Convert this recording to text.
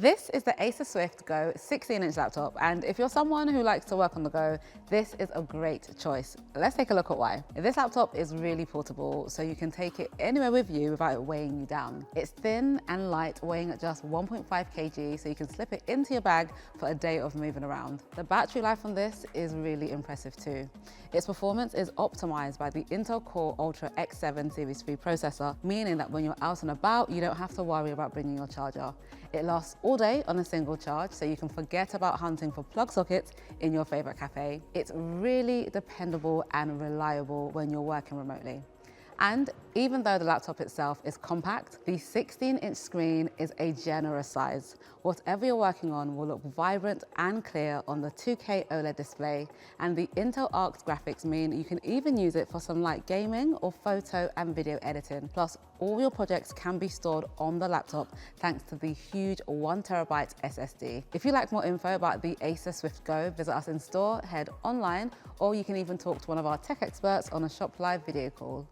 This is the Acer Swift Go 16-inch laptop, and if you're someone who likes to work on the go, this is a great choice. Let's take a look at why. This laptop is really portable, so you can take it anywhere with you without it weighing you down. It's thin and light, weighing at just 1.5 kg, so you can slip it into your bag for a day of moving around. The battery life on this is really impressive too. Its performance is optimized by the Intel Core Ultra X7 Series 3 processor, meaning that when you're out and about, you don't have to worry about bringing your charger. It lasts all day on a single charge, so you can forget about hunting for plug sockets in your favorite cafe. It's really dependable and reliable when you're working remotely. And even though the laptop itself is compact, the 16-inch screen is a generous size. Whatever you're working on will look vibrant and clear on the 2K OLED display, and the Intel Arc graphics mean you can even use it for some light gaming or photo and video editing. Plus, all your projects can be stored on the laptop thanks to the huge 1TB SSD. If you'd like more info about the Acer Swift Go, visit us in store, head online, or you can even talk to one of our tech experts on a Shop Live video call.